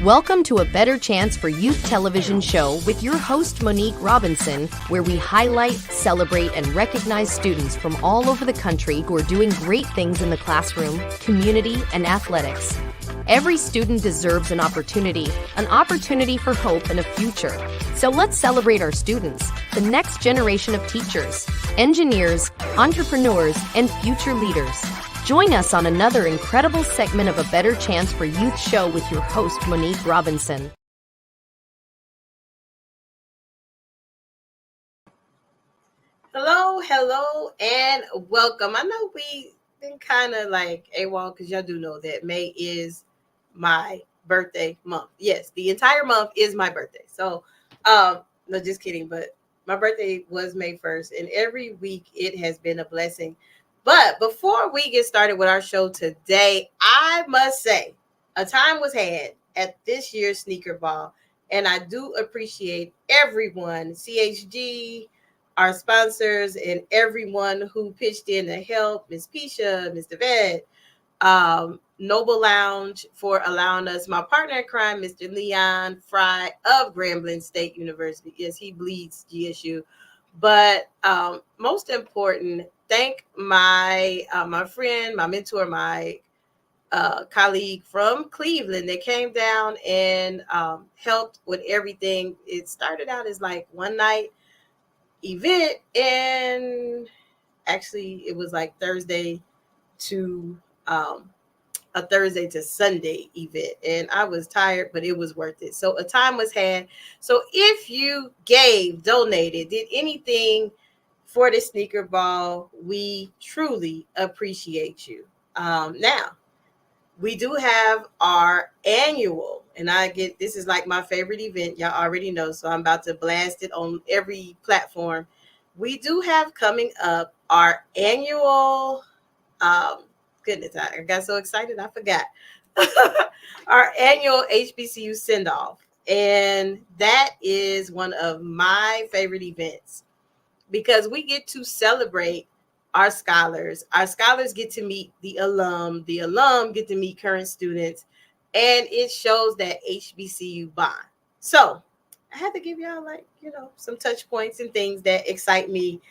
Welcome to A Better Chance for Youth television show with your host, Monique Robinson, where we highlight, celebrate, and recognize students from all over the country who are doing great things in the classroom, community, and athletics. Every student deserves an opportunity for hope and a future. So let's celebrate our students, the next generation of teachers, engineers, entrepreneurs, and future leaders. Join us on another incredible segment of A Better Chance for Youth show with your host, Monique Robinson. Hello, and welcome. I know we've been kind of like AWOL because y'all do know that May is my birthday month. Yes, the entire month is my birthday. So, no, just kidding. But my birthday was May 1st, and every week it has been a blessing. But before we get started with our show today, I must say a time was had at this year's Sneaker Ball, and I do appreciate everyone, CHG, our sponsors, and everyone who pitched in to help, Miss Pisha, Mr. Ved, Noble Lounge for allowing us, my partner in crime, Mr. Leon Fry of Grambling State University. Yes, he bleeds GSU. But most important, thank my friend, my mentor, my colleague from Cleveland that came down and helped with everything. It started out as like one night event, and actually it was like Thursday to Sunday event, and I was tired, but it was worth it. So a time was had. So if you donated, did anything for the Sneaker Ball, we truly appreciate you. Now we do have our annual, and this is like my favorite event. Y'all already know, so I'm about to blast it on every platform. We do have coming up our annual, goodness, I got so excited, I forgot. Our annual HBCU send-off. And that is one of my favorite events because we get to celebrate our scholars. Our scholars get to meet the alum get to meet current students, and it shows that HBCU bond. So I had to give y'all some touch points and things that excite me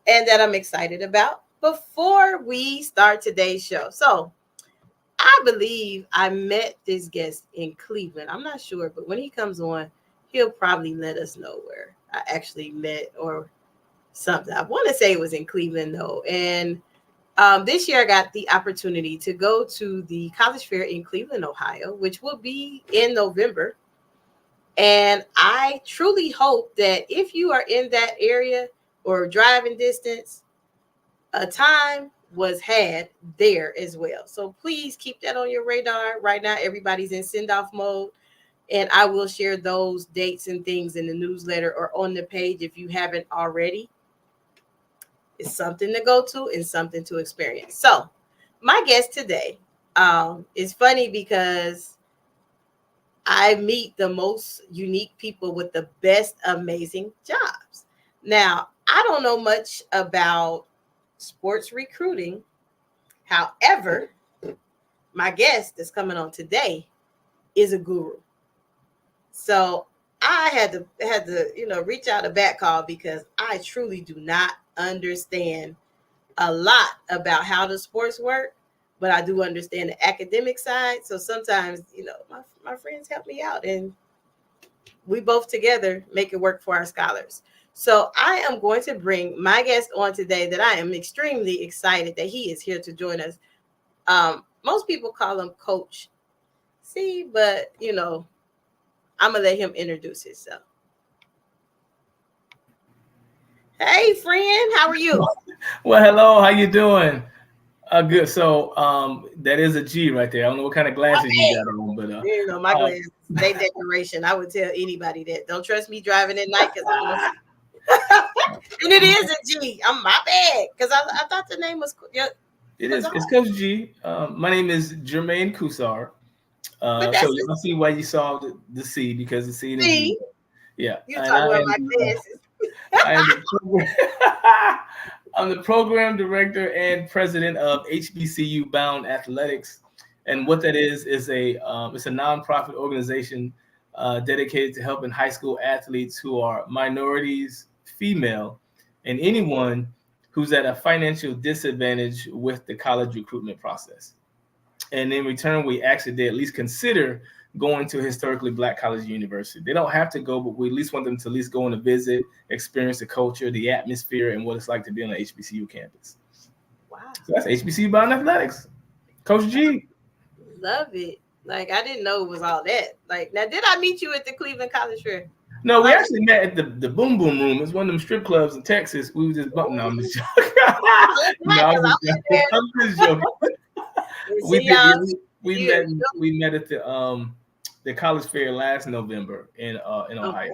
and that I'm excited about before we start today's show. So I believe I met this guest in Cleveland. I'm not sure, but when he comes on, he'll probably let us know where I actually met or something. I want to say it was in Cleveland, though. And this year I got the opportunity to go to the college fair in Cleveland, Ohio, which will be in November. And I truly hope that if you are in that area or driving distance, a time was had there as well. So please keep that on your radar. Right now, everybody's in send-off mode, and I will share those dates and things in the newsletter or on the page if you haven't already. It's something to go to and something to experience. So my guest today is funny because I meet the most unique people with the best amazing jobs. Now, I don't know much about sports recruiting. However, my guest that's coming on today is a guru. So I had to reach out a back call because I truly do not understand a lot about how the sports work, but I do understand the academic side. So sometimes, my friends help me out, and we both together make it work for our scholars. So I am going to bring my guest on today that I am extremely excited that he is here to join us. Most people call him Coach C, but, I'm going to let him introduce himself. Hey, friend, how are you? Well, hello, how you doing? Good. So that is a G right there. I don't know what kind of glasses you got on, but my glasses, they decoration. I would tell anybody that. Don't trust me driving at night because I don't. And it is a G. I'm my bad because I thought the name was. It is. It's Coach G. My name is Germaine Cousar. So you can see why you saw the C because the C and the G. Yeah. You talking about my glasses. I'm the program director and president of HBCU Bound Athletics, And what that is it's a nonprofit organization dedicated to helping high school athletes who are minorities, female, and anyone who's at a financial disadvantage with the college recruitment process. And in return, we actually they at least consider going to a historically Black college or university. They don't have to go, but we at least want them to at least go on a visit, experience the culture, the atmosphere, and what it's like to be on an HBCU campus. Wow. So that's HBCU Bound Athletics. Coach G. Love it. Like, I didn't know it was all that. Like, now, did I meet you at the Cleveland College Fair? No, we actually met at the Boom Boom Room. It's one of them strip clubs in Texas. We were just bumping on this joke. I'm just joking. We met at the college fair last November in Ohio.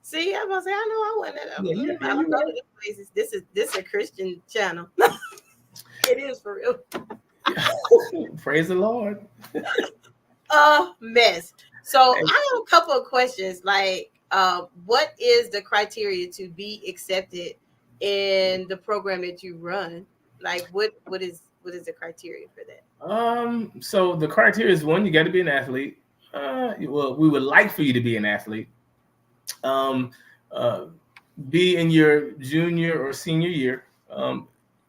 See, I was say I know I went at I don't go to these places. This is a Christian channel. It is for real. Praise the Lord. Mess. So I have a couple of questions. Like, what is the criteria to be accepted in the program that you run? Like, what is the criteria for that? So the criteria is, one, you got to be an athlete. Well, we would like for you to be an athlete. Be in your junior or senior year.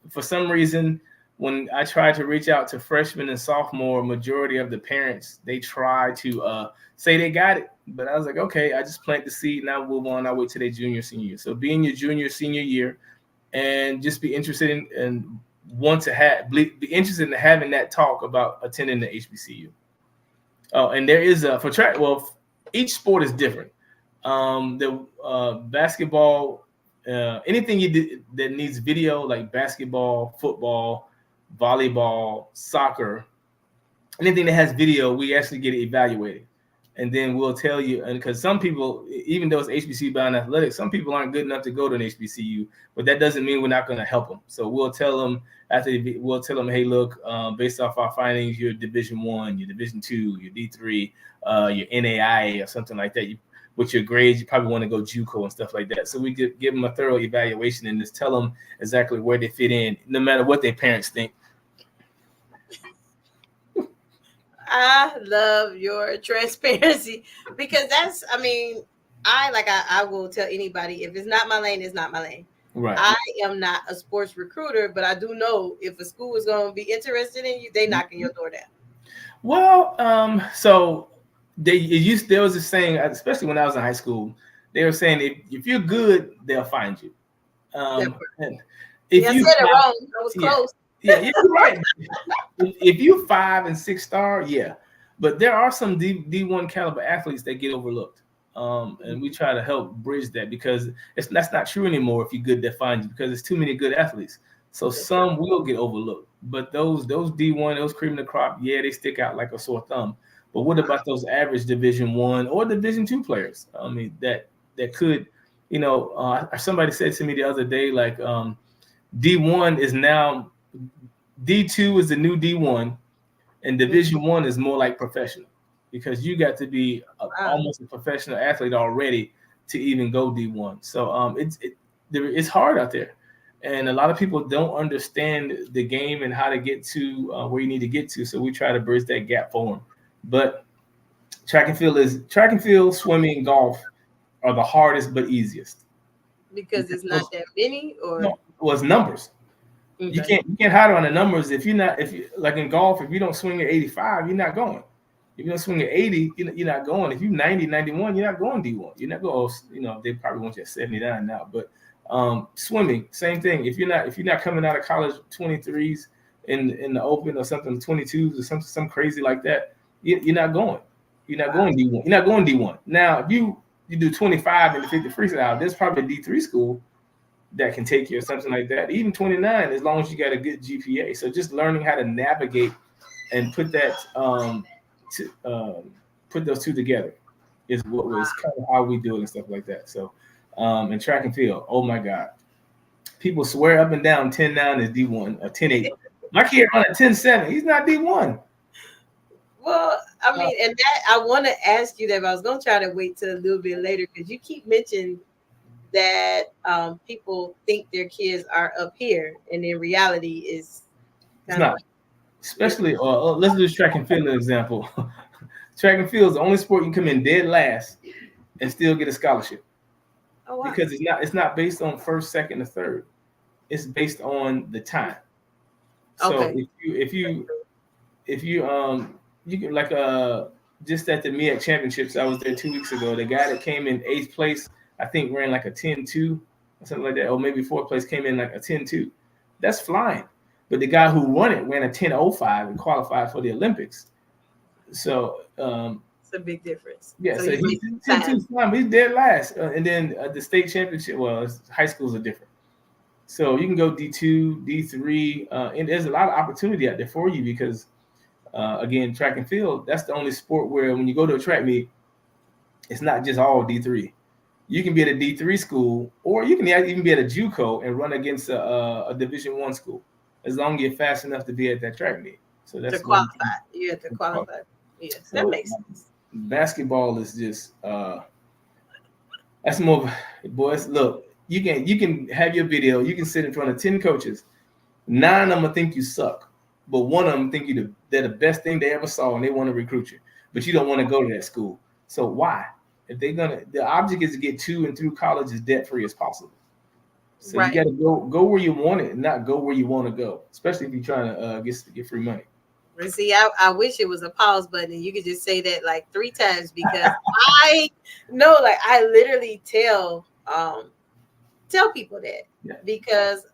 For some reason, when I try to reach out to freshmen and sophomore, majority of the parents, they try to say they got it. But I was like, okay, I just plant the seed and I move on. I wait till their junior, senior year. So be in your junior, senior year, and just be interested in and want to be interested in having that talk about attending the HBCU. Oh, and there is for track. Well, each sport is different. The basketball, anything you did that needs video, like basketball, football, volleyball, soccer, anything that has video, we actually get it evaluated. And then we'll tell you, and because some people, even though it's HBCU Bound Athletics, some people aren't good enough to go to an HBCU, but that doesn't mean we're not going to help them. So we'll tell them hey, look, based off our findings, you're Division I, you're Division II, you're D3, you're NAIA or something like that. With your grades, you probably want to go JUCO and stuff like that. So we give them a thorough evaluation and just tell them exactly where they fit in, no matter what their parents think. I love your transparency because I will tell anybody, if it's not my lane, it's not my lane. Right. I am not a sports recruiter, but I do know if a school is going to be interested in you, they knocking your door down. Well, so there was this saying, especially when I was in high school, they were saying if you're good, they'll find you. And if I said it wrong. I was close. Yeah, you're right. If you 5 and 6 star, yeah. But there are some D1 caliber athletes that get overlooked. And we try to help bridge that because that's not true anymore if you're good, they find you, because there's too many good athletes. So some will get overlooked. But those D1, those cream of the crop, yeah, they stick out like a sore thumb. But what about those average Division I or Division II players? I mean, that could, somebody said to me the other day, like D1 is now, D2 is the new D1, and Division I is more like professional because you got to be almost a professional athlete already to even go D1. So it's hard out there, and a lot of people don't understand the game and how to get to where you need to get to. So we try to bridge that gap for them. But track and field, swimming, golf are the hardest but easiest. Because it's not that many, or no, well, it's numbers. Okay. You can't hide on the numbers. If you like in golf, if you don't swing at 85, you're not going. If you don't swing at 80, you're not going. If you 90, 91, you're not going D1. You're not going. They probably want you at 79 now. But swimming, same thing. If you're not coming out of college 23s in the open or something, 22s or something crazy like that, you're not going. You're not going D1. You're not going D1. Now, if you do 25 in the 50 freestyle, there's probably a D3 school that can take you or something like that. Even 29, as long as you got a good GPA. So just learning how to navigate and put that put those two together is what was kind of how we do it and stuff like that. So in track and field, oh my God, people swear up and down 10-9 is D1 or 10-8. My kid run at 10-7. He's not D1. Well, I mean, and that I want to ask you that, but I was going to try to wait till a little bit later because you keep mentioning that people think their kids are up here, and in reality, it's not. especially, let's do track and field an example. Track and field is the only sport you can come in dead last and still get a scholarship. Oh, wow. Because it's not based on first, second, or third. It's based on the time. So Okay. if you you can like just at the MEAC championships, I was there 2 weeks ago. The guy that came in 8th place, I think ran like a 10-2 or something like that, or maybe 4th place came in like a 10-2. That's flying. But the guy who won it ran a 10:05 and qualified for the Olympics. So it's a big difference. yeah, so he's 10-2 flying, but he's dead last. And then the state championship, well, high schools are different. So you can go D2, D3, and there's a lot of opportunity out there for you because, again, track and field, that's the only sport where when you go to a track meet, it's not just all D3. You can be at a D3 school, or you can even be at a JUCO and run against a Division I school, as long as you're fast enough to be at that track meet. So that's to qualify. You have to qualify. Yes, so that makes sense. Basketball is just that's more, boys. Look. You can have your video. You can sit in front of 10 coaches. 9 of them will think you suck, but one of them think they're the best thing they ever saw, and they want to recruit you. But you don't want to go to that school. So why? If the object is to get to and through college as debt free as possible. So right. You got to go where you want it, and not go where you want to go. Especially if you're trying to get free money. See, I wish it was a pause button, and you could just say that like 3 times because I know, like I literally tell people that because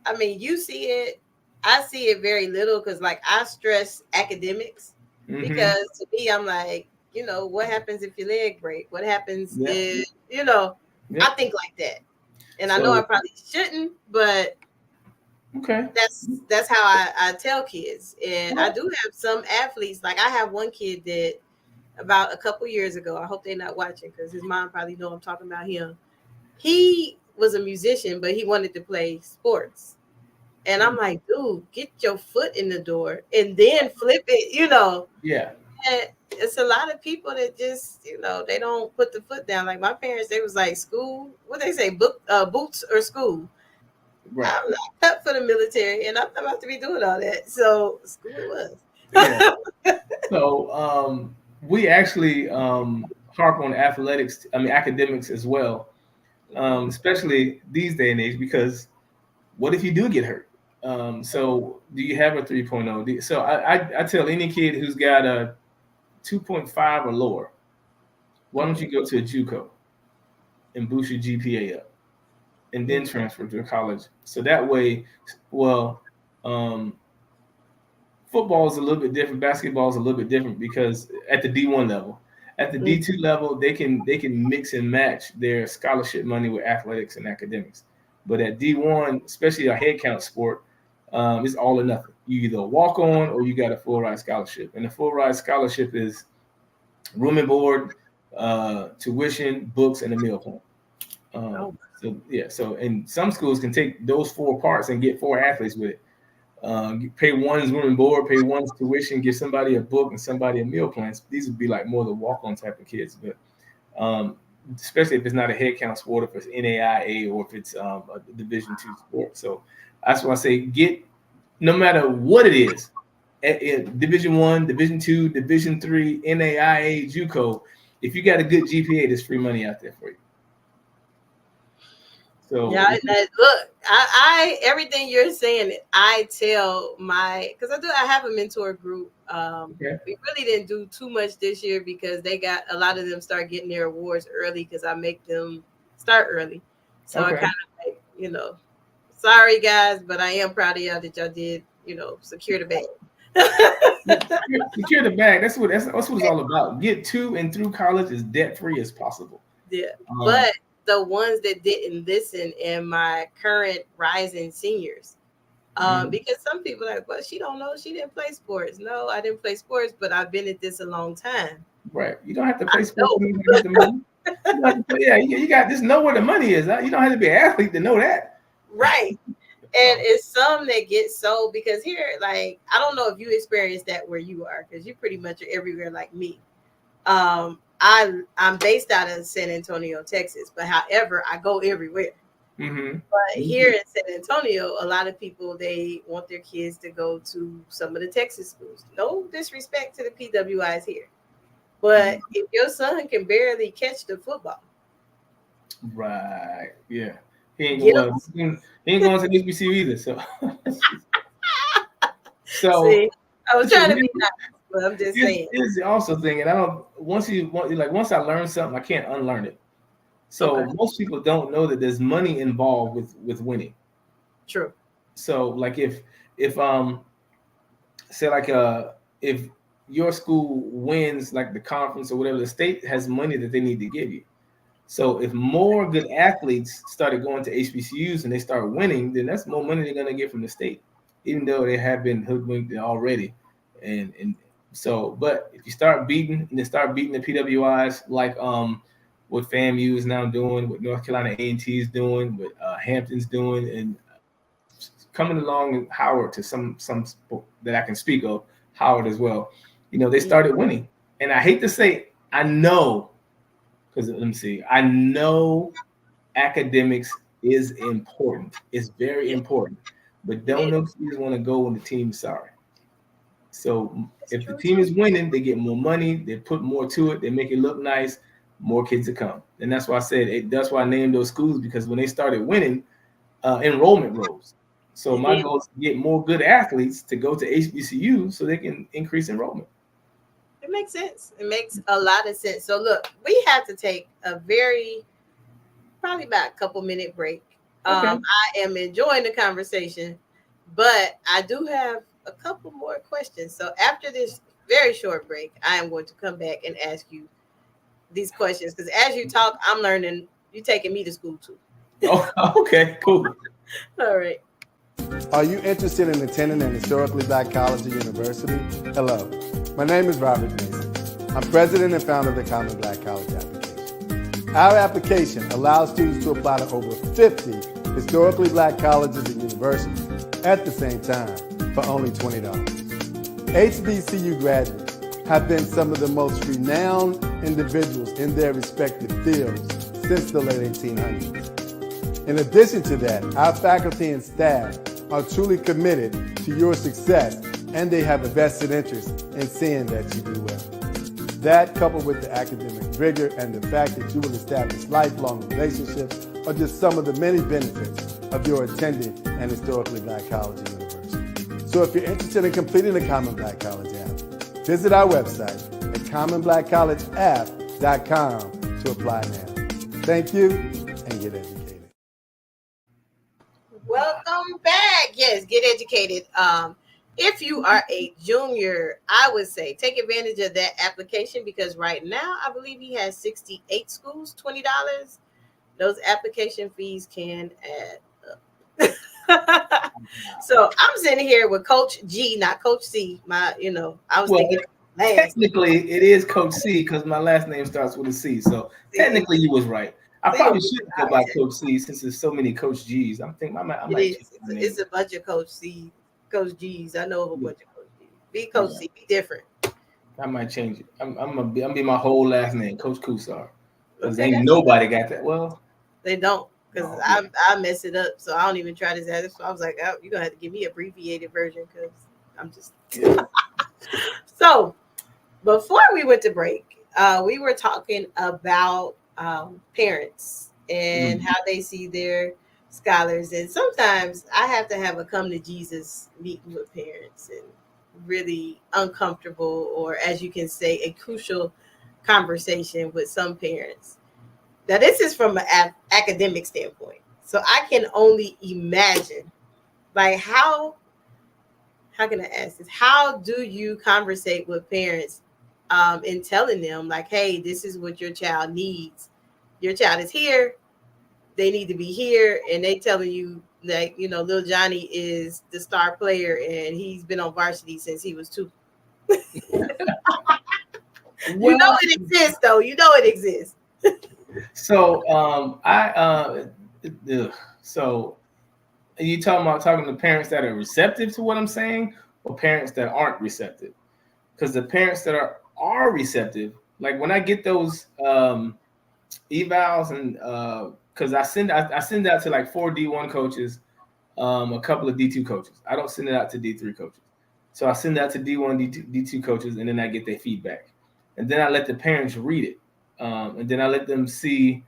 I mean you see it, I see it very little because like I stress academics because to me I'm like, what happens if your leg break? What happens if I think like that, and I know I probably shouldn't, but okay, that's how I tell kids. And I do have some athletes, like I have one kid that about a couple years ago, I hope they're not watching because his mom probably know I'm talking about him. He was a musician, but he wanted to play sports. And I'm like, dude, get your foot in the door and then flip it, Yeah. And it's a lot of people that just, they don't put the foot down. Like my parents, they was like, school, what they say, boots or school. Right. I'm not cut for the military, and I'm not about to be doing all that. So school it was. Yeah. So we actually harp on academics as well. Especially these day and age, because what if you do get hurt? So do you have a 3.0? So I tell any kid who's got a 2.5 or lower, why don't you go to a JUCO and boost your GPA up and then transfer to college? So that way, football is a little bit different. Basketball is a little bit different because at the D1 level. At the D2 level, they can mix and match their scholarship money with athletics and academics. But at D1, especially a head count sport, it's all or nothing. You either walk on or you got a full ride scholarship. And the full ride scholarship is room and board, tuition, books, and a meal plan. So and some schools can take those 4 parts and get 4 athletes with it. Pay one's room and board, pay one's tuition, give somebody a book and somebody a meal plan. These would be like more the walk-on type of kids, but especially if it's not a head count sport, if it's NAIA or if it's a Division II sport. So that's why I say no matter what it is, at Division I, Division II, Division III, NAIA, JUCO, if you got a good GPA, there's free money out there for you. So yeah, look, I everything you're saying, I tell because I have a mentor group. We really didn't do too much this year because a lot of them start getting their awards early because I make them start early. So I kind of like, sorry guys, but I am proud of y'all that y'all did, secure the bag. Secure the bag. That's what it's all about. Get to and through college as debt free as possible. Yeah, but the ones that didn't listen and my current rising seniors, because some people are like, well, she don't know, she didn't play sports. No, I didn't play sports, but I've been at this a long time. Right. You don't have to play sports to get the money. You got just know where the money is. You don't have to be an athlete to know that. Right. And it's some that get sold because here, like, I don't know if you experience that where you are, because you pretty much are everywhere like me. I'm based out of San Antonio, Texas, but however, I go everywhere. But here in San Antonio, a lot of people, they want their kids to go to some of the Texas schools. No disrespect to the PWIs here, but if your son can barely catch the football, right? Yeah, he ain't going. He ain't going to the HBCU either. So, see, I was trying to be nice, but I'm just saying. Here's the also thing, and I don't. Once I learn something, I can't unlearn it. So most people don't know that there's money involved with winning. True. So like if say like if your school wins like the conference or whatever, the state has money that they need to give you. So if more good athletes started going to HBCUs and they start winning, then that's more money they're gonna get from the state, even though they have been hoodwinked already. And so, but if you start beating the PWIs like what FAMU is now doing, what North Carolina A&T is doing, what Hampton's doing, and coming along in Howard to some that I can speak of, Howard as well. They started winning. And I hate to say, I know, because let me see, I know academics is important. It's very important. But don't know kids want to go when the team is sorry. So if the team is winning, they get more money, they put more to it, they make it look nice, more kids to come. And that's why I said that's why I named those schools, because when they started winning, enrollment rose. So my goal is to get more good athletes to go to HBCU so they can increase enrollment. It makes sense. It makes a lot of sense. So look, we have to take probably about a couple minute break. Okay. I am enjoying the conversation, but I do have a couple more questions. So after this very short break, I am going to come back and ask you these questions, because as you talk, I'm learning. You're taking me to school too. Oh, okay, cool. All right. Are you interested in attending an historically Black college or university? Hello, my name is Robert Mason. I'm president and founder of the Common Black College application. Our application allows students to apply to over 50 historically Black colleges and universities at the same time for only $20. HBCU graduates have been some of the most renowned individuals in their respective fields since the late 1800s. In addition to that, our faculty and staff are truly committed to your success, and they have a vested interest in seeing that you do well. That, coupled with the academic rigor and the fact that you will establish lifelong relationships, are just some of the many benefits of your attending an historically Black college or university. So if you're interested in completing the Common Black College app, visit our website at commonblackcollegeapp.com to apply now. Thank you, and get educated. Welcome back. Yes, get educated. If you are a junior, I would say take advantage of that application, because right now I believe he has 68 schools, $20. Those application fees can add up. So I'm sitting here with Coach G, not Coach C. I was thinking. Technically, it is Coach C because my last name starts with a C. So technically, you was right. I probably should go by Coach C since there's so many Coach G's. I'm thinking I might. It's a bunch of Coach C, Coach G's. I know a bunch of Coach G's. Be Coach C. Be different. I might change it. I'm gonna be my whole last name, Coach Cousar. Because ain't nobody got that. Well, they don't. Because I mess it up, so I don't even try this out. So I was like, oh, you're gonna have to give me an abbreviated version, because I'm just. So before we went to break, we were talking about parents and how they see their scholars, and sometimes I have to have a come to Jesus meeting with parents, and really uncomfortable, or as you can say, a crucial conversation with some parents. Now, this is from an academic standpoint, so I can only imagine, like, how can I ask this? How do you conversate with parents in telling them, like, hey, this is what your child needs. Your child is here. They need to be here. And they telling you, like, little Johnny is the star player and he's been on varsity since he was 2. It exists, though. It exists. So so are you talking to parents that are receptive to what I'm saying, or parents that aren't receptive? Because the parents that are receptive, like when I get those evals and because I send out to like 4 D1 coaches, a couple of D2 coaches. I don't send it out to D3 coaches. So I send it out to D1, D2 coaches, and then I get their feedback. And then I let the parents read it. And then I let them see,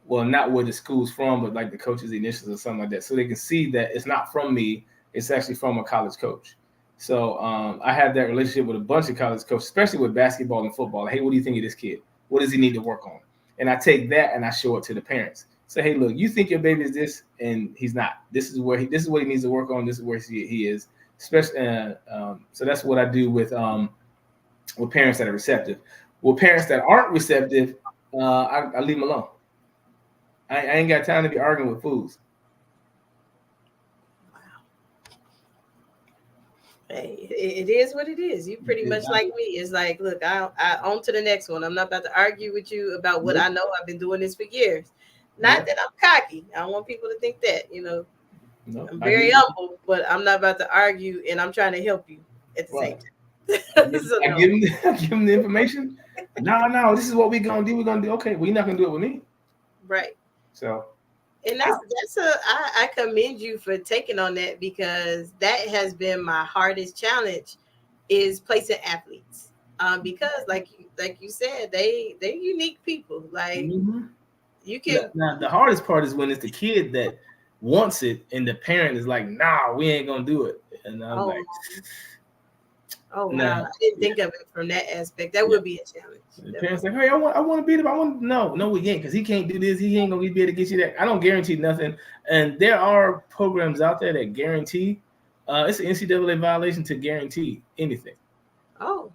well, not where the school's from, but like the coach's initials or something like that. So they can see that it's not from me. It's actually from a college coach. So I have that relationship with a bunch of college coaches, especially with basketball and football. Hey, what do you think of this kid? What does he need to work on? And I take that and I show it to the parents. Say, hey, look, you think your baby is this, and he's not. This is what he needs to work on. This is where he is. Especially, so that's what I do with parents that are receptive. With parents that aren't receptive, I leave them alone. I ain't got time to be arguing with fools. Hey, it is what it is. You pretty much like me. It's like, look, I on to the next one. I'm not about to argue with you about what I know. I've been doing this for years. Not that I'm cocky. I don't want people to think that, I'm very humble, but I'm not about to argue, and I'm trying to help you at the same time. So, I give them the information. No, this is what we're gonna do. We're gonna do. Okay, well, you're not gonna do it with me, right? So, and I commend you for taking on that, because that has been my hardest challenge, is placing athletes, because like you said, they're unique people. Like you can. Now the hardest part is when it's the kid that wants it and the parent is like, nah, we ain't gonna do it, and I'm like. Oh wow! I didn't think of it from that aspect. That would be a challenge. The parents like, hey, I want to beat him. No, we can't, because he can't do this. He ain't gonna be able to get you that. I don't guarantee nothing. And there are programs out there that guarantee. It's an NCAA violation to guarantee anything. Oh,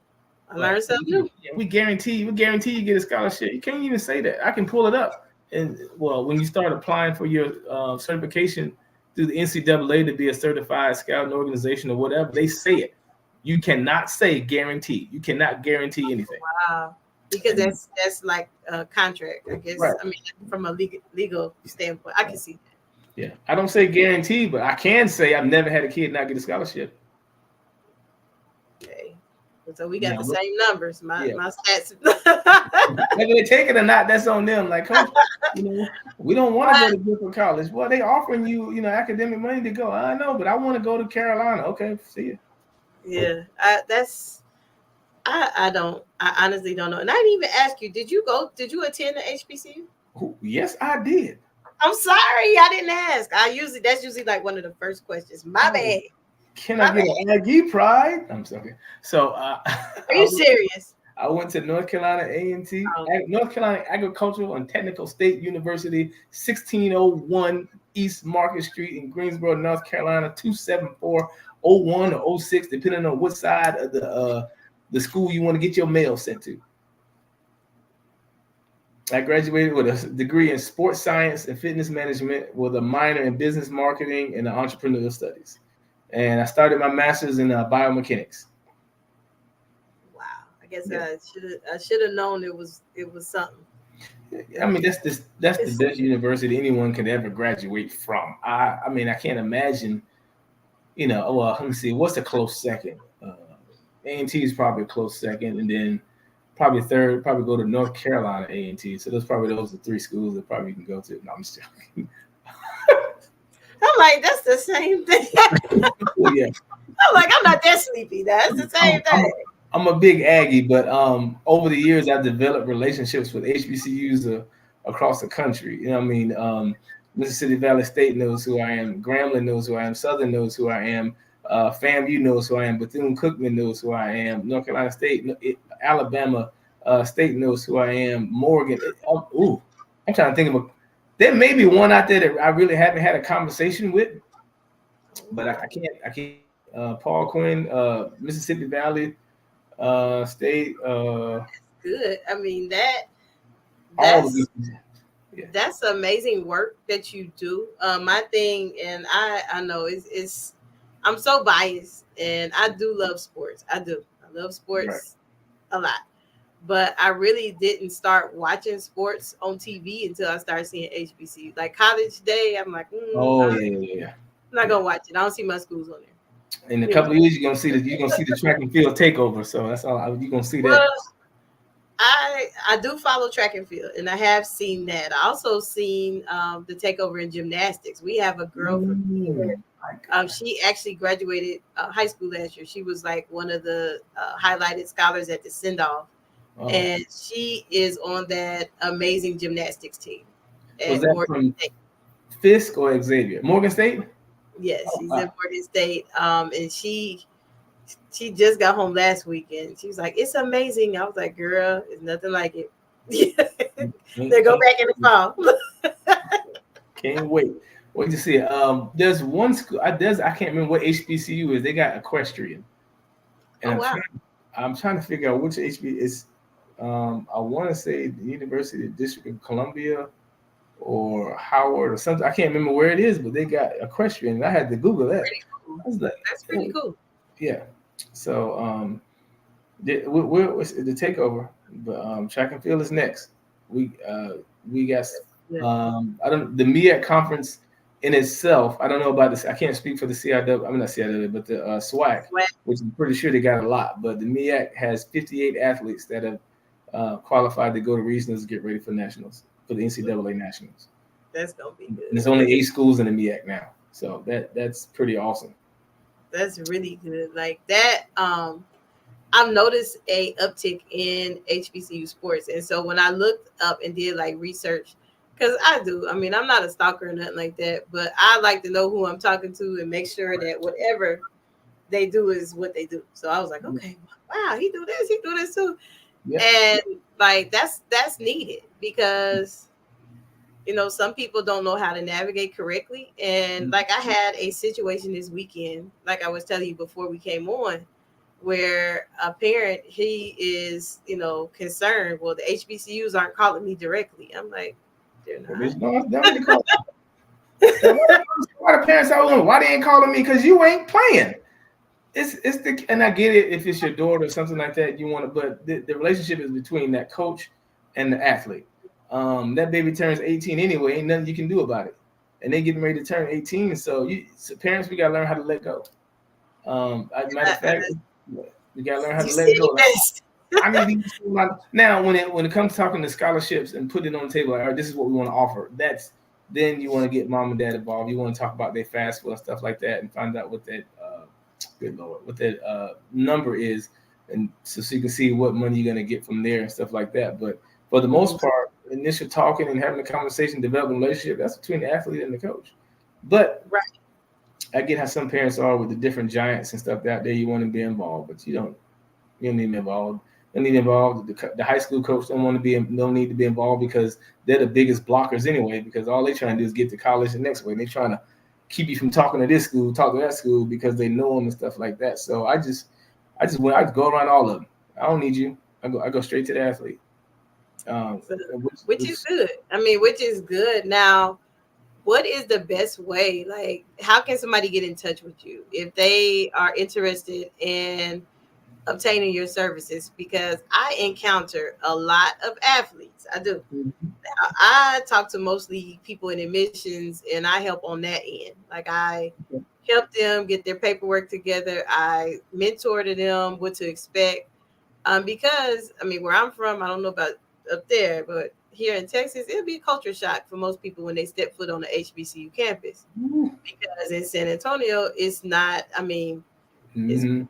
I learned something new. Yeah, we guarantee you get a scholarship. You can't even say that. I can pull it up. And when you start applying for your certification through the NCAA to be a certified scouting organization or whatever, they say it. You cannot say guarantee. You cannot guarantee anything. Wow, because that's like a contract, I guess. Right. I mean, from a legal standpoint, I can see that. Yeah, I don't say guarantee, but I can say I've never had a kid not get a scholarship. Okay, so we got the same numbers. My stats. Whether they take it or not, that's on them. Like, coach, we don't want to go to different college. Well, they offering you, academic money to go. I know, but I want to go to Carolina. Okay, see you. Yeah, I honestly don't know. And I didn't even ask you, did you attend the HBCU? Yes, I did. I'm sorry, I didn't ask. That's usually like one of the first questions. My bad. Can I get an Aggie pride? I'm sorry. So are you serious? I went to North Carolina A&T, North Carolina Agricultural and Technical State University, 1601 East Market Street in Greensboro, North Carolina, 27401 or 06, depending on what side of the school you want to get your mail sent to. I graduated with a degree in sports science and fitness management with a minor in business marketing and entrepreneurial studies. And I started my master's in biomechanics. I guess I should have known it was something. I mean, that's the best university anyone could ever graduate from. I mean, I can't imagine. Well, let me see. What's a close second? A&T is probably a close second, and then probably third. Probably go to North Carolina A&T. So those are 3 schools that probably you can go to. No, I'm just joking. I'm like, that's the same thing. Well, yeah. I'm like, I'm not that sleepy. That's the same thing. I'm a big Aggie, but over the years I've developed relationships with HBCUs across the country. You know what I mean? Mississippi Valley State knows who I am. Grambling knows who I am. Southern knows who I am. FAMU knows who I am. Bethune-Cookman knows who I am. North Carolina State, Alabama State knows who I am. Morgan. I'm trying to think of there may be one out there that I really haven't had a conversation with, but I can't. Paul Quinn, Mississippi Valley State. Good. I mean that's amazing work that you do. My thing, and I know is I'm so biased, and I do love sports. I love sports a lot, but I really didn't start watching sports on TV until I started seeing HBCU. Like College Day, I'm like, yeah. I'm not gonna watch it. I don't see my schools on there. In a couple of years, you're gonna see the track and field takeover. So that's all you're gonna see that. I do follow track and field, and I have seen that. I also seen the takeover in gymnastics. We have a girl from here. She actually graduated high school last year. She was like one of the highlighted scholars at the send-off, and she is on that amazing gymnastics team. Was that from Fisk or Xavier? Morgan State? Yes, she's in Morgan State. And she just got home last weekend. She was like, "It's amazing." I was like, "Girl, it's nothing like it." They go back in the fall. Can't wait. Wait to see it. There's one school. I can't remember what HBCU is. They got equestrian, and I'm trying to figure out which HB is. I want to say the University District of Columbia or Howard or something. I can't remember where it is, but they got equestrian. And I had to Google that. Cool. That's pretty cool. Yeah. So what's the takeover? But track and field is next. We got the MEAC conference in itself. I don't know about this. I can't speak for the CIW. I'm not CIW, but the SWAC, which I'm pretty sure they got a lot. But the MEAC has 58 athletes that have qualified to go to regionals to get ready for nationals, for the NCAA nationals. That's gonna be good. And there's only 8 schools in the MEAC now, so that's pretty awesome. That's really good. Like that. I've noticed a uptick in HBCU sports, and so when I looked up and did like research, because I do. I mean, I'm not a stalker or nothing like that, but I like to know who I'm talking to and make sure that whatever they do is what they do. So I was like, okay, wow, he do this too. Yeah. And like that's needed because some people don't know how to navigate correctly. And like I had a situation this weekend, like I was telling you before we came on, where a parent, he is, concerned. Well, the HBCUs aren't calling me directly. I'm like, they're not. Why the parents are why they ain't calling me? Because you ain't playing. And I get it if it's your daughter or something like that, you want to, but the relationship is between that coach and the athlete. That baby turns 18 anyway, ain't nothing you can do about it. And they getting ready to turn 18. So parents, we gotta learn how to let go. Matter of fact, we gotta learn how to let go. I mean, now when it comes to talking to scholarships and putting it on the table, like, all right, this is what we want to offer. Then you want to get mom and dad involved. You want to talk about their FAFSA and stuff like that, and find out what that number is, and so you can see what money you're gonna get from there and stuff like that. But for the most part, initial talking and having a conversation, developing a relationship, that's between the athlete and the coach. But I get how some parents are with the different giants and stuff out there. You want to be involved, but you don't need to be involved. You need to be involved. The high school coach don't need to be involved because they're the biggest blockers anyway. Because all they're trying to do is get to college the next way. They're trying to keep you from talking to this school, talk to that school because they know them and stuff like that. So I go around all of them. I don't need you. I go straight to the athlete. Which is good. I mean, which is good. Now, what is the best way? Like, how can somebody get in touch with you if they are interested in obtaining your services? Because I encounter a lot of athletes. I do. Mm-hmm. Now, I talk to mostly people in admissions, and I help on that end. Like, I help them get their paperwork together. I mentor to them what to expect. Because, I mean, where I'm from, I don't know about up there, but here in Texas, it'll be a culture shock for most people when they step foot on the HBCU campus. Mm-hmm. Because in San Antonio, it's not, I mean, mm-hmm.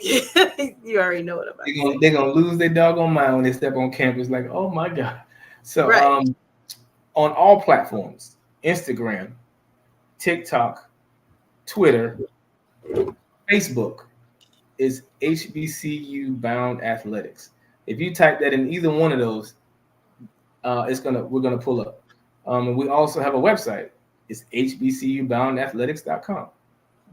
You already know what I'm about. They're gonna lose their doggone mind when they step on campus. Like, oh my God! So, on all platforms, Instagram, TikTok, Twitter, Facebook, is HBCU Bound Athletics. If you type that in either one of those, we're gonna pull up. And we also have a website. It's hbcuboundathletics.com.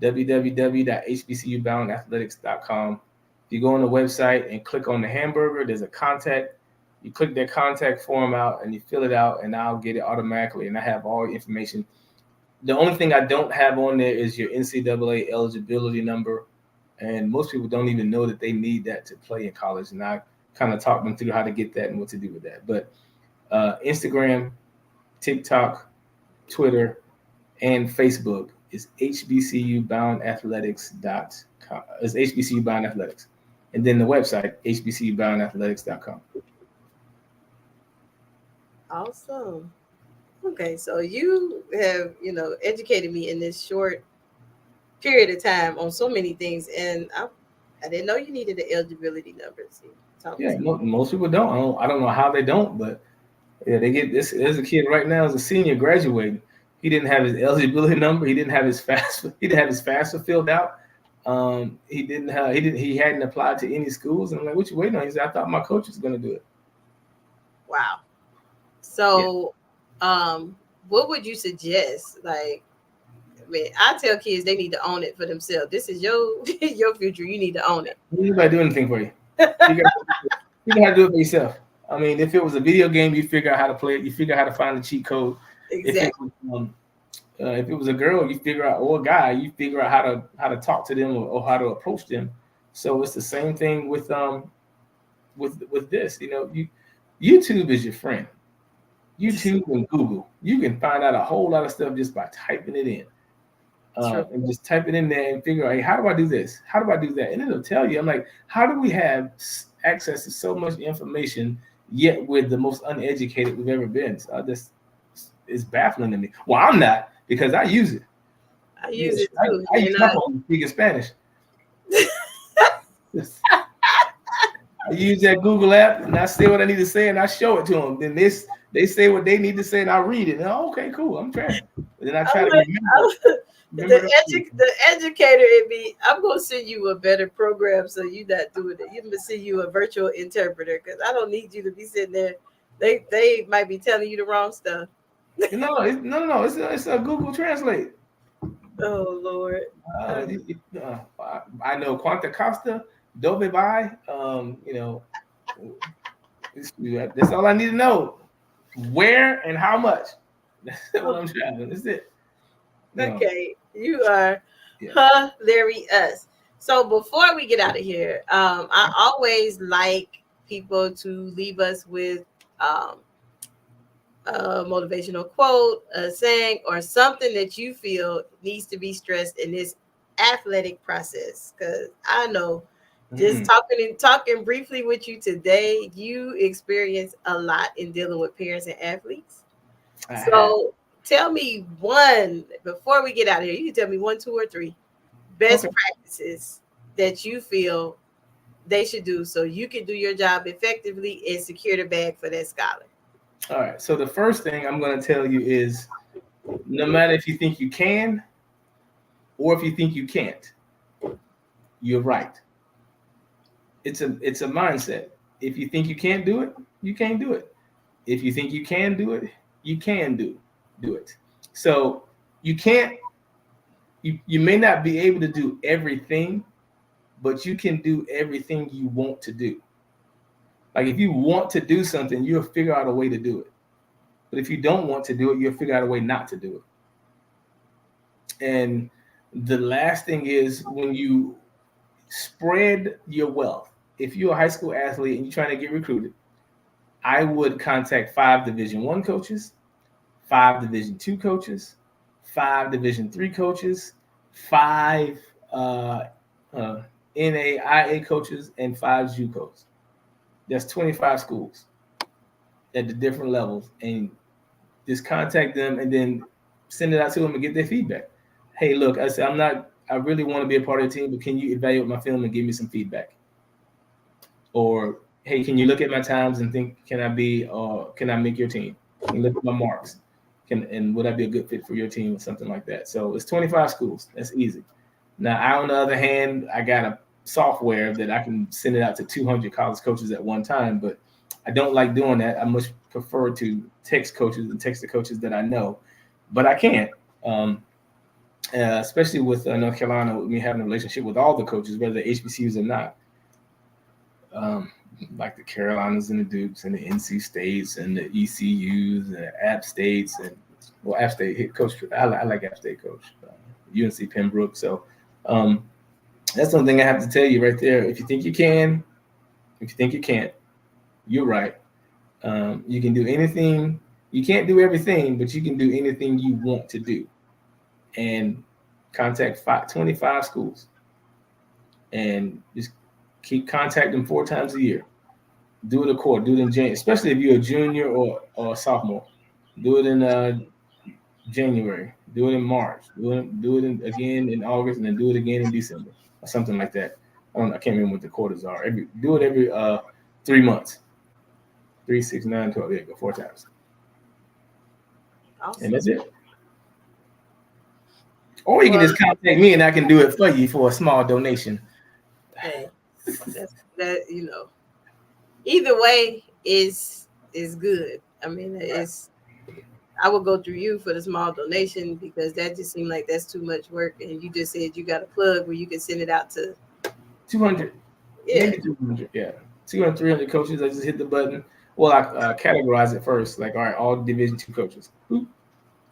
www.hbcuboundathletics.com. If you go on the website and click on the hamburger, there's a contact. You click that contact form out and you fill it out, and I'll get it automatically. And I have all the information. The only thing I don't have on there is your NCAA eligibility number. And most people don't even know that they need that to play in college. And I kind of talk them through how to get that and what to do with that. But Instagram, TikTok, Twitter, and Facebook is hbcuboundathletics.com. It's HBCU Bound Athletics. And then the website, hbcuboundathletics.com. Awesome. Okay, so you have, educated me in this short period of time on so many things, and I didn't know you needed the eligibility numbers. You taught me Yeah, something. most people don't. I don't know how they don't, but yeah, they get this. There's a kid right now, as a senior graduating. He didn't have his eligibility number. He didn't have his FAFSA. He didn't have his FAFSA filled out. He hadn't applied to any schools. And I'm like, what you waiting on? He said, I thought my coach was going to do it. Wow. Yeah. So, what would you suggest? Like, I mean, I tell kids they need to own it for themselves. This is your your future. You need to own it. Nobody do anything for you. You got to do it for yourself. I mean, if it was a video game, you figure out how to play it. You figure out how to find the cheat code. Exactly. If it was a girl, you figure out, or a guy, you figure out how to talk to them or how to approach them. So it's the same thing with this. YouTube is your friend. YouTube and Google, you can find out a whole lot of stuff just by typing it in. And just type it in there and figure out, hey, how do I do this? How do I do that? And it'll tell you. I'm like, how do we have access to so much information, yet we're the most uneducated we've ever been? So this is baffling to me. Well, I'm not, because I use it. I use it too. I use my phone to speak in Spanish. I use that Google app, and I say what I need to say, and I show it to them. Then they say what they need to say, and I read it. And, okay, cool, I'm trying. And then I try to remember. The educator in me, I'm gonna send you a better program so you're not doing it. I'm gonna send you a virtual interpreter, because I don't need you to be sitting there. They might be telling you the wrong stuff. No, it's a Google Translate. Oh Lord. I know Quanta Costa, Dove By. That's all I need to know. Where and how much. That's what I'm traveling. That's it. Okay, you are hilarious. So before we get out of here, I always like people to leave us with a motivational quote, a saying, or something that you feel needs to be stressed in this athletic process. Because I know, just talking briefly with you today, you experience a lot in dealing with parents and athletes. So tell me one, before we get out of here, you can tell me 1, 2, or 3 best practices that you feel they should do so you can do your job effectively and secure the bag for that scholar. All right. So the first thing I'm going to tell you is, no matter if you think you can or if you think you can't, you're right. It's a mindset. If you think you can't do it, you can't do it. If you think you can do it, you can do it. So you may not be able to do everything, but you can do everything you want to do. Like, if you want to do something, you'll figure out a way to do it. But if you don't want to do it, you'll figure out a way not to do it. And the last thing is, when you spread your wealth, if you're a high school athlete and you're trying to get recruited, I would contact 5 Division I coaches, 5 Division II coaches, 5 Division III coaches, 5 NAIA coaches, and 5 JUCOs. That's 25 schools at the different levels, and just contact them and then send it out to them and get their feedback. Hey, look, I said, I really want to be a part of the team, but can you evaluate my film and give me some feedback? Or, hey, can you look at my times and think, can I make your team? Can you look at my marks? And would I be a good fit for your team or something like that? So it's 25 schools. That's easy. Now, I, on the other hand, I got a software that I can send it out to 200 college coaches at one time, but I don't like doing that. I much prefer to text coaches and text the coaches that I know, but I can't. Especially with North Carolina, with me having a relationship with all the coaches, whether they're HBCUs or not. Like the Carolinas and the Dukes and the NC States and the ECUs and the App States and App State coach. I like App State coach, UNC Pembroke. So that's something I have to tell you right there. If you think you can, if you think you can't, you're right. You can do anything. You can't do everything, but you can do anything you want to do. And contact 25 schools and just keep contacting 4 times a year. Do it a quarter. Do it in January, especially if you're a junior or a sophomore. Do it in January. Do it in March. Do it again in August, and then do it again in December or something like that. I can't remember what the quarters are. Do it every 3 months. 3, 6, 9, 12. Yeah, go 4 times. Awesome. And that's it. Or you can just contact me and I can do it for you for a small donation. Hey, that either way is good. I mean, I would go through you for the small donation because that just seemed like that's too much work. And you just said you got a plug where you can send it out to 200. Yeah. Maybe 200. Yeah. 200, 300 coaches. I just hit the button. Well, I categorize it first. Like, all right, all Division II coaches. Boop.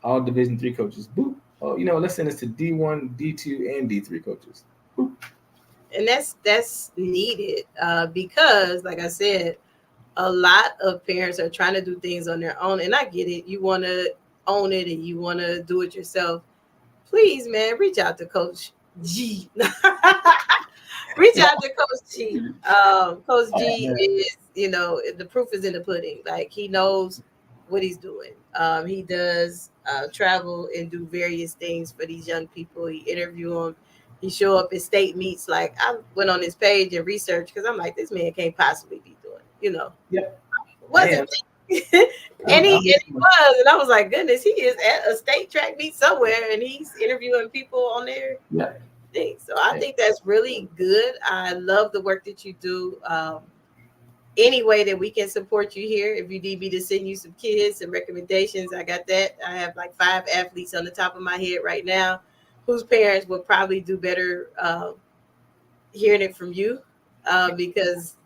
All Division III coaches. Boop. Oh, let's send this to D1, D2, and D3 coaches. Boop. And that's needed because, like I said, a lot of parents are trying to do things on their own. And I get it. You want to own it and you want to do it yourself. Please, man, reach out to Coach G. Reach out to Coach G. Coach G is, the proof is in the pudding. Like, he knows what he's doing. He does travel and do various things for these young people. He interview them. He show up at state meets. Like, I went on his page and researched because I'm like, this man can't possibly be doing, Yep. Wasn't and he was, and I was like, goodness, he is at a state track meet somewhere, and he's interviewing people on there. Yeah. So I think that's really good. I love the work that you do. Any way that we can support you here, if you need me to send you some kids, some recommendations, I got that. I have like 5 athletes on the top of my head right now whose parents would probably do better hearing it from you because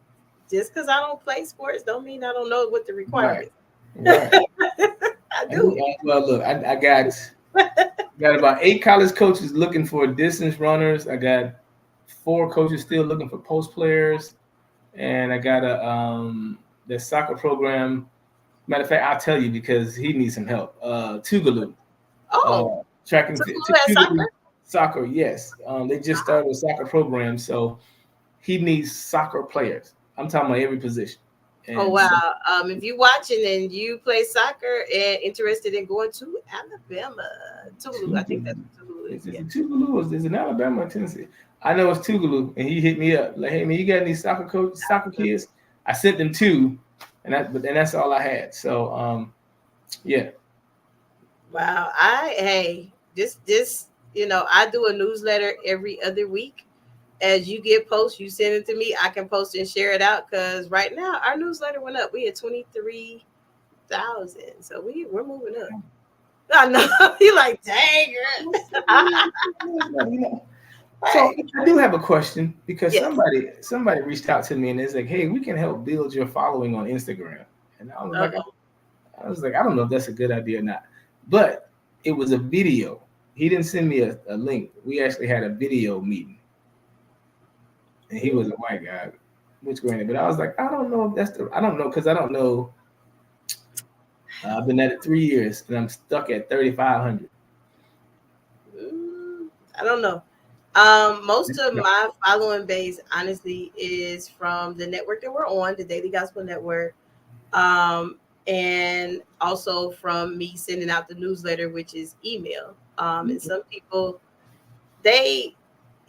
just because I don't play sports don't mean I don't know what the requirements. Right. I do. Well, look, I got about 8 college coaches looking for distance runners. I got 4 coaches still looking for post players, and I got the soccer program. Matter of fact, I'll tell you because he needs some help. Tougaloo. Oh, track and Tougaloo soccer. Yes. They just started a soccer program, so he needs soccer players. I'm talking about every position. And oh wow! If you're watching and you play soccer and interested in going to Alabama, Tougaloo, I think that's Tougaloo. Is it Tougaloo or is it Alabama or Tennessee? I know it's Tougaloo, and he hit me up like, "Hey man, you got any soccer kids?" I sent them 2, and that's all I had. So yeah. Wow! This I do a newsletter every other week. As you get posts, you send it to me. I can post and share it out because right now our newsletter went up. We had 23,000, so we're moving up. I know you're like, dang, girl. So I do have a question because yes. somebody reached out to me and it's like, hey, we can help build your following on Instagram. And I was like, I don't know if that's a good idea or not. But it was a video. He didn't send me a link. We actually had a video meeting. And he was a white guy, which granted, but I was like, I don't know if I don't know because I don't know. I've been at it 3 years and I'm stuck at 3,500. I don't know. Most of my following base, honestly, is from the network that we're on, the Daily Gospel Network, and also from me sending out the newsletter, which is email. And some people,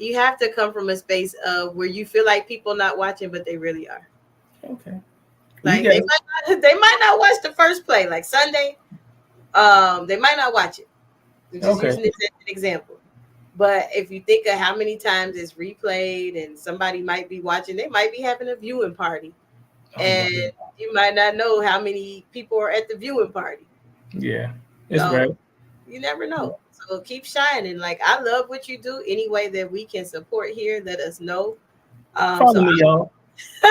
you have to come from a space of where you feel like people not watching, but they really are. Okay. Like they might not watch the first play, like Sunday. They might not watch it. I'm just using this as an example. But if you think of how many times it's replayed and somebody might be watching, they might be having a viewing party. And you might not know how many people are at the viewing party. Yeah, it's right. You never know. So keep shining. Like, I love what you do. Any way that we can support here, let us know. Follow me, y'all.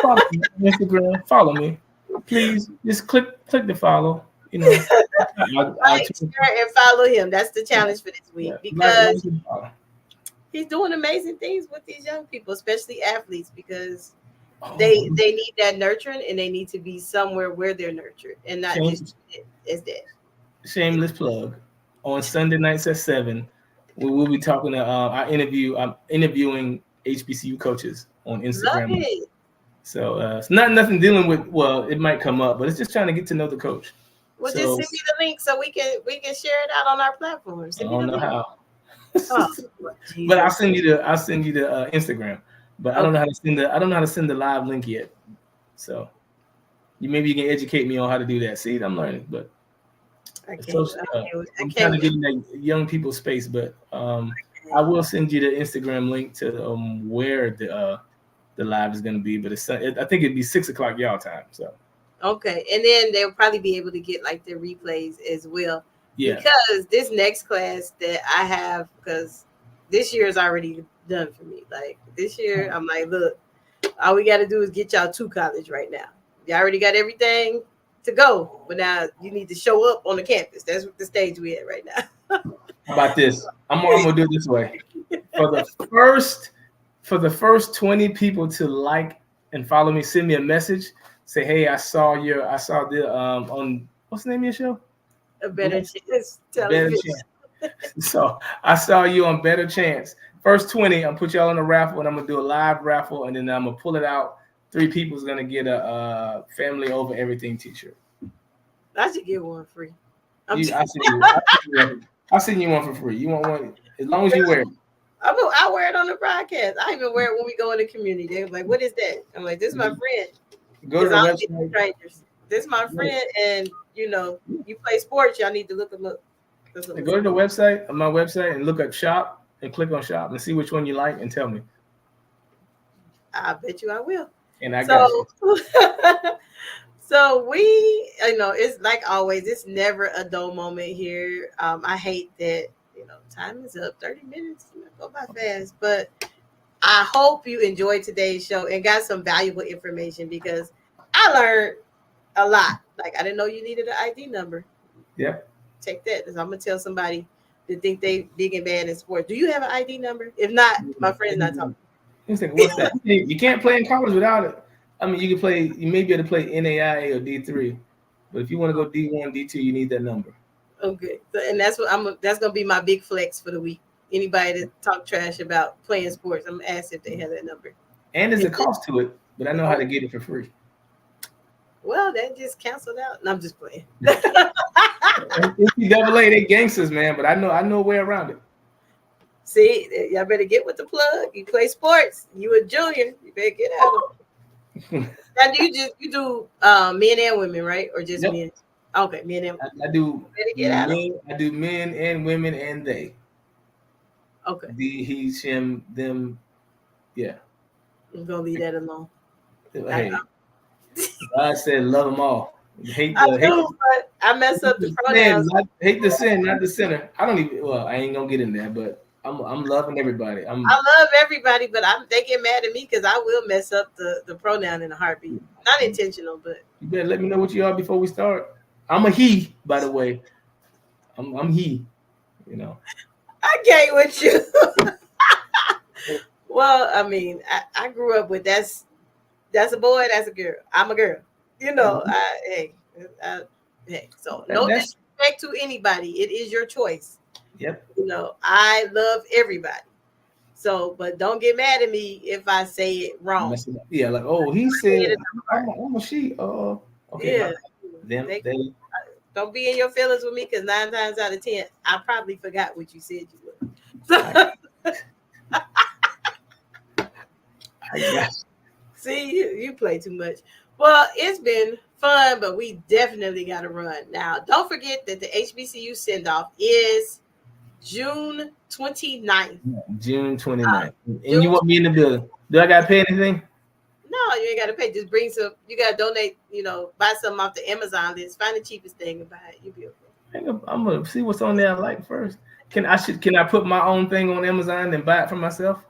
Follow me on Instagram. Follow me. Please just click the follow. Like, share, and follow him. That's the challenge for this week because he's doing amazing things with these young people, especially athletes, because they need that nurturing and they need to be somewhere where they're nurtured and not just as that. Shameless plug. On Sunday nights at 7, we will be talking to I'm interviewing HBCU coaches on Instagram. Love it. So it's nothing dealing with. Well, it might come up, but it's just trying to get to know the coach. Well, So, just send me the link so we can share it out on our platform. I Send me don't the know link. how. Oh, But I'll Jesus. send you the Instagram. But I don't know how to send the live link yet. So maybe you can educate me on how to do that. See, I'm learning, but I'm trying to get in that young people space. But I will send you the Instagram link to where the live is going to be. But I think it'd be 6:00 y'all time. So okay, and then they'll probably be able to get like their replays as well. yeah, because this next class that I have, because this year is already done for me. Like this year, I'm like, look, all we got to do is get y'all to college right now. You already got everything to go, but now you need to show up on the campus. That's what the stage we at right now. How about this? I'm gonna do it this way. For the first 20 people to like and follow me, send me a message. Say, hey, I saw the on what's the name of your show? A Better Chance. Better Chance. So I saw you on Better Chance. First 20, I'm put y'all on a raffle, and I'm gonna do a live raffle, and then I'm gonna pull it out. 3 people's gonna get a family over everything t-shirt. I should get one free. I'll send you one for free. You want one as long as you wear it. I wear it on the broadcast. I even wear it when we go in the community. They're like, "What is that?" I'm like, "This is my friend." Go to the website. Strangers. This is my friend, and you play sports. Y'all need to look them up. Go to the website, my website, and look at shop and click on shop and see which one you like and tell me. I bet you I will. And I got you. So we, it's like always, it's never a dull moment here. I hate that, time is up. 30 minutes, go by fast. But I hope you enjoyed today's show and got some valuable information because I learned a lot. Like I didn't know you needed an ID number. Yep. Take that, because I'm gonna tell somebody that think they big and bad in sports. Do you have an ID number? If not, my friend's not talking. What's that? You can't play in college without it. I mean, you may be able to play NAIA or D3, but if you want to go D1, D2, you need that number. Okay, and that's gonna be my big flex for the week. Anybody that talk trash about playing sports, I'm gonna ask if they have that number. And there's a cost to it, but I know how to get it for free. Well, that just canceled out. No, I'm just playing. NCAA, they gangsters, man, but I know a way around it. See, y'all better get with the plug. You play sports. You a junior. You better get out. Now, do you do men and women, right, or just men? Okay, men and women. I do. I do men and women and they. Okay. The, he, him, them. Yeah. I'm gonna leave that alone. Hey, God said love them all. But I mess up the pronouns. Hate the sin, not the sinner. I don't even. Well, I ain't gonna get in there, but I'm loving everybody. I love everybody, but they get mad at me because I will mess up the pronoun in a heartbeat. Not intentional, but you better let me know what you are before we start. I'm a he, by the way. I'm he. I can't with you. Well, I mean, I grew up with that's a boy, that's a girl. I'm a girl. Hey. So no disrespect to anybody. It is your choice. Yep. I love everybody. So, but don't get mad at me if I say it wrong. Yeah, like, oh, he said, I'm a she. Oh, okay. Yeah. They don't be in your feelings with me because 9 times out of 10, I probably forgot what you said you would. See, you play too much. Well, it's been fun, but we definitely got to run. Now, don't forget that the HBCU send-off is June 29th. June 29th. And you want me in the building. Do I got to pay anything? No, you ain't got to pay. Just bring some. You got to donate, buy something off the Amazon list. Find the cheapest thing and buy it. You'll be okay. I'm going to see what's on there I like first. Can I put my own thing on Amazon and buy it for myself?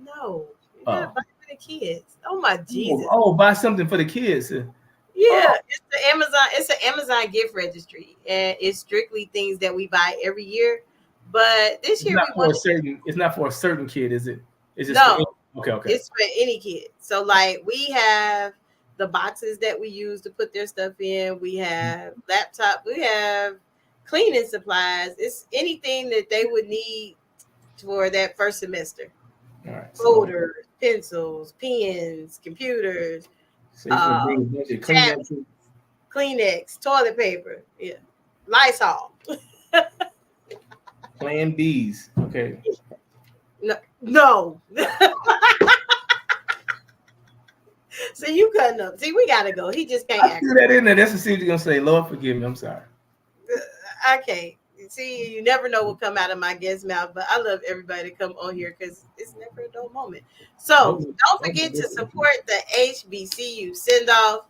No. You got to buy it for the kids. Oh, my Jesus. Oh, buy something for the kids. Yeah, it's the Amazon gift registry, and it's strictly things that we buy every year. But this year it's not for a certain kid, is it? It's just okay. It's for any kid. So like we have the boxes that we use to put their stuff in. We have laptop. We have cleaning supplies. It's anything that they would need for that first semester. All right. Folders, pencils, pens, computers, So you can bring a bunch of Kleenex. Kleenex, toilet paper, yeah, Lysol. Plan Bs. Okay. No. So you cutting up. See, we gotta go. He just can't I act. threw that in there. That's what you're gonna say. Lord, forgive me. I'm sorry. Okay. See, you never know what come out of my guest's mouth, but I love everybody to come on here because it's never a dull moment. So don't forget to support the HBCU send-off.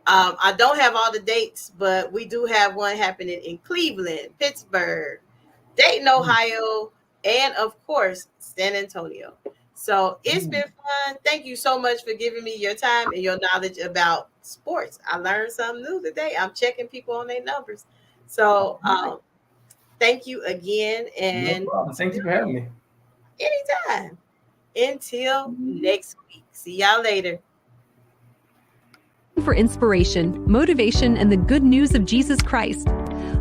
I don't have all the dates, but we do have one happening in Cleveland, Pittsburgh, Dayton, Ohio, and of course, San Antonio. So it's been fun. Thank you so much for giving me your time and your knowledge about sports. I learned something new today. I'm checking people on their numbers. So thank you again. And no problem. Thank you for having me. Anytime. Until next week. See y'all later. For inspiration, motivation, and the good news of Jesus Christ,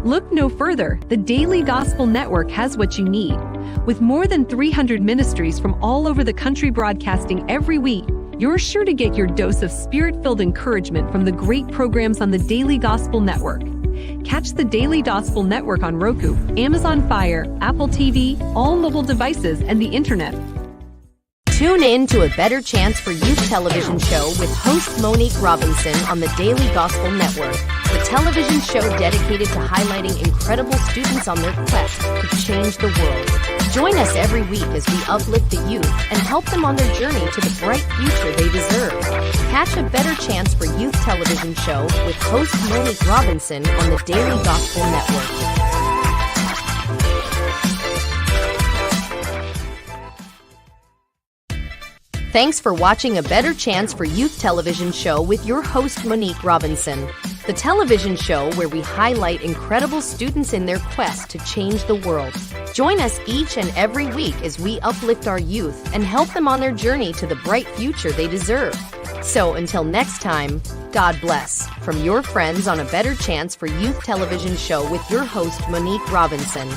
look no further. The Daily Gospel Network has what you need. With more than 300 ministries from all over the country broadcasting every week, you're sure to get your dose of spirit-filled encouragement from the great programs on the Daily Gospel Network. Catch the Daily Gospel Network on Roku, Amazon Fire, Apple TV, all mobile devices, and the internet. Tune in to A Better Chance for Youth television show with host Monique Robinson on the Daily Gospel Network, the television show dedicated to highlighting incredible students on their quest to change the world. Join us every week as we uplift the youth and help them on their journey to the bright future they deserve. Catch A Better Chance for Youth television show with host Monique Robinson on the Daily Gospel Network. Thanks for watching A Better Chance for Youth television show with your host Monique Robinson, the television show where we highlight incredible students in their quest to change the world. Join us each and every week as we uplift our youth and help them on their journey to the bright future they deserve. So until next time, God bless. From your friends on A Better Chance for Youth television show with your host Monique Robinson.